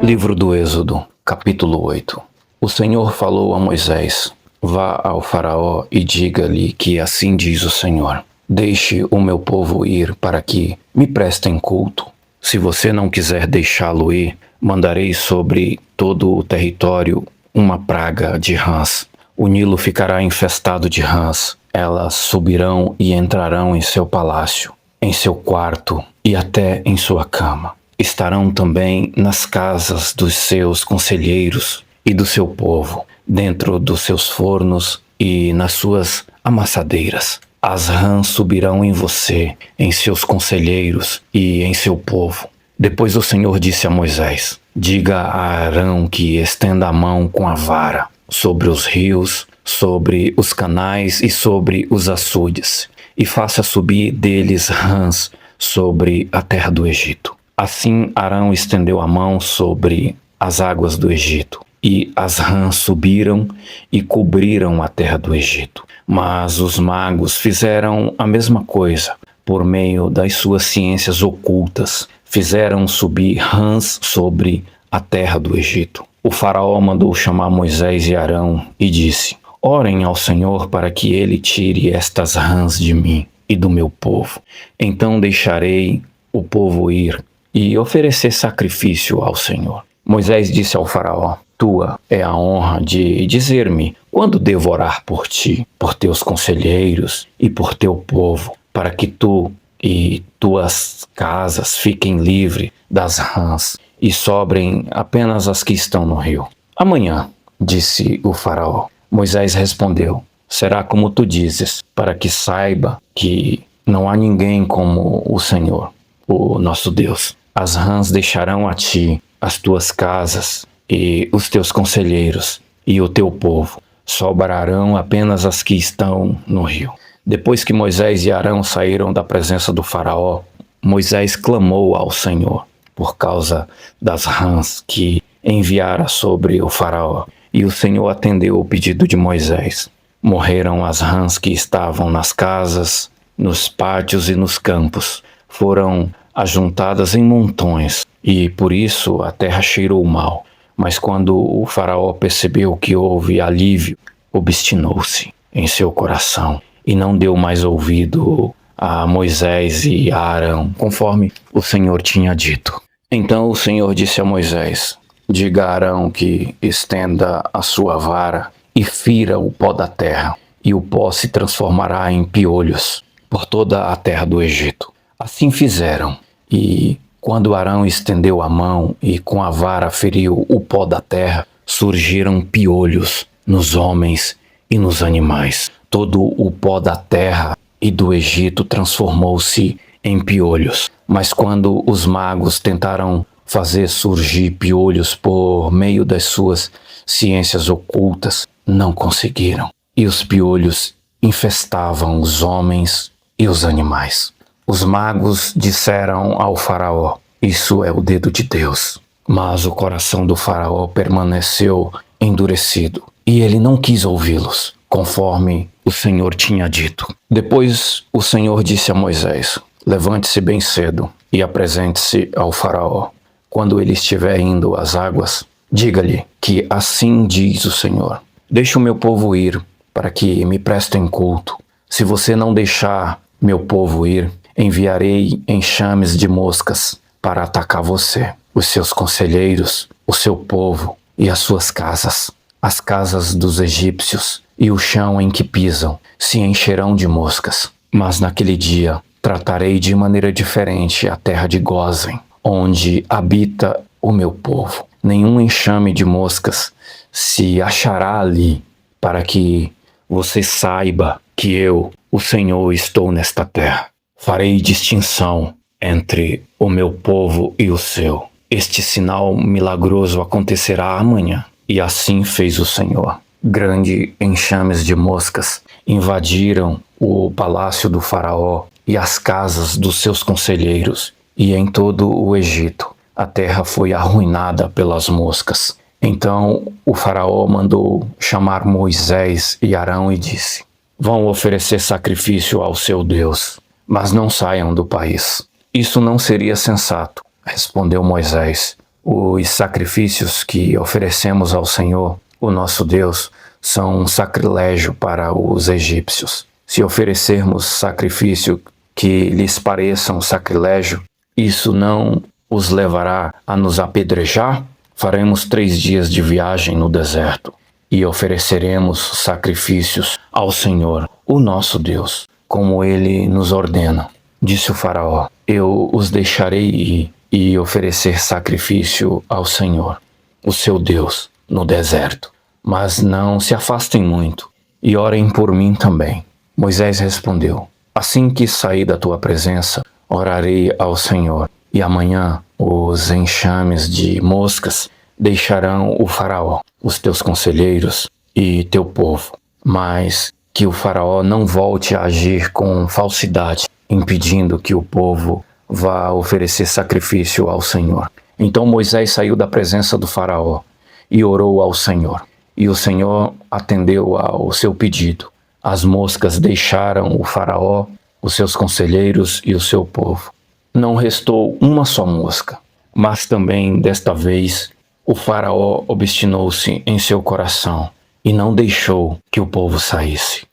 Livro do Êxodo, capítulo 8. O Senhor falou a Moisés: Vá ao Faraó e diga-lhe que assim diz o Senhor: Deixe o meu povo ir para que me prestem culto. Se você não quiser deixá-lo ir, mandarei sobre todo o território uma praga de rãs. O Nilo ficará infestado de rãs. Elas subirão e entrarão em seu palácio, em seu quarto e até em sua cama. Estarão também nas casas dos seus conselheiros e do seu povo, dentro dos seus fornos e nas suas amassadeiras. As rãs subirão em você, em seus conselheiros e em seu povo. Depois o Senhor disse a Moisés: Diga a Arão que estenda a mão com a vara sobre os rios, sobre os canais e sobre os açudes, e faça subir deles rãs sobre a terra do Egito. Assim Arão estendeu a mão sobre as águas do Egito, e as rãs subiram e cobriram a terra do Egito. Mas os magos fizeram a mesma coisa, por meio das suas ciências ocultas. Fizeram subir rãs sobre a terra do Egito. O faraó mandou chamar Moisés e Arão e disse: Orem ao Senhor para que ele tire estas rãs de mim e do meu povo. Então deixarei o povo ir e oferecer sacrifício ao Senhor. Moisés disse ao faraó: Tua é a honra de dizer-me quando devo orar por ti, por teus conselheiros e por teu povo, para que tu e tuas casas fiquem livres das rãs e sobrem apenas as que estão no rio. Amanhã, disse o faraó. Moisés respondeu: Será como tu dizes, para que saiba que não há ninguém como o Senhor, o nosso Deus. As rãs deixarão a ti as tuas casas e os teus conselheiros e o teu povo. Sobrarão apenas as que estão no rio. Depois que Moisés e Arão saíram da presença do faraó, Moisés clamou ao Senhor por causa das rãs que enviara sobre o faraó. E o Senhor atendeu o pedido de Moisés. Morreram as rãs que estavam nas casas, nos pátios e nos campos. Foram ajuntadas em montões, e por isso a terra cheirou mal. Mas quando o faraó percebeu que houve alívio, obstinou-se em seu coração e não deu mais ouvido a Moisés e a Arão, conforme o Senhor tinha dito. Então o Senhor disse a Moisés: Diga a Arão que estenda a sua vara e fira o pó da terra, e o pó se transformará em piolhos por toda a terra do Egito. Assim fizeram, e quando Arão estendeu a mão e com a vara feriu o pó da terra, surgiram piolhos nos homens e nos animais. Todo o pó da terra e do Egito transformou-se em piolhos. Mas quando os magos tentaram fazer surgir piolhos por meio das suas ciências ocultas, não conseguiram. E os piolhos infestavam os homens e os animais. Os magos disseram ao faraó: Isso é o dedo de Deus. Mas o coração do faraó permaneceu endurecido, e ele não quis ouvi-los, conforme o Senhor tinha dito. Depois o Senhor disse a Moisés: Levante-se bem cedo e apresente-se ao faraó. Quando ele estiver indo às águas, diga-lhe que assim diz o Senhor: Deixe o meu povo ir, para que me prestem culto. Se você não deixar meu povo ir, enviarei enxames de moscas para atacar você, os seus conselheiros, o seu povo e as suas casas. As casas dos egípcios e o chão em que pisam se encherão de moscas. Mas naquele dia tratarei de maneira diferente a terra de Gósen, onde habita o meu povo. Nenhum enxame de moscas se achará ali, para que você saiba que eu, o Senhor, estou nesta terra. Farei distinção entre o meu povo e o seu. Este sinal milagroso acontecerá amanhã. E assim fez o Senhor. Grande enxames de moscas invadiram o palácio do faraó e as casas dos seus conselheiros, e em todo o Egito a terra foi arruinada pelas moscas. Então o faraó mandou chamar Moisés e Arão e disse: Vão oferecer sacrifício ao seu Deus, mas não saiam do país. Isso não seria sensato, respondeu Moisés. os sacrifícios que oferecemos ao Senhor, o nosso Deus, são um sacrilégio para os egípcios. Se oferecermos sacrifício que lhes pareçam sacrilégio, isso não os levará a nos apedrejar? Faremos 3 dias de viagem no deserto e ofereceremos sacrifícios ao Senhor, o nosso Deus, como Ele nos ordena. Disse o faraó: eu os deixarei ir e oferecer sacrifício ao Senhor, o seu Deus, no deserto. Mas não se afastem muito e orem por mim também. Moisés respondeu: assim que sair da tua presença, orarei ao Senhor, e amanhã os enxames de moscas deixarão o faraó, os teus conselheiros e teu povo. Mas que o faraó não volte a agir com falsidade, impedindo que o povo vá oferecer sacrifício ao Senhor. Então Moisés saiu da presença do faraó e orou ao Senhor. E o Senhor atendeu ao seu pedido. As moscas deixaram o faraó, os seus conselheiros e o seu povo. Não restou uma só mosca. Mas também, desta vez, o faraó obstinou-se em seu coração e não deixou que o povo saísse.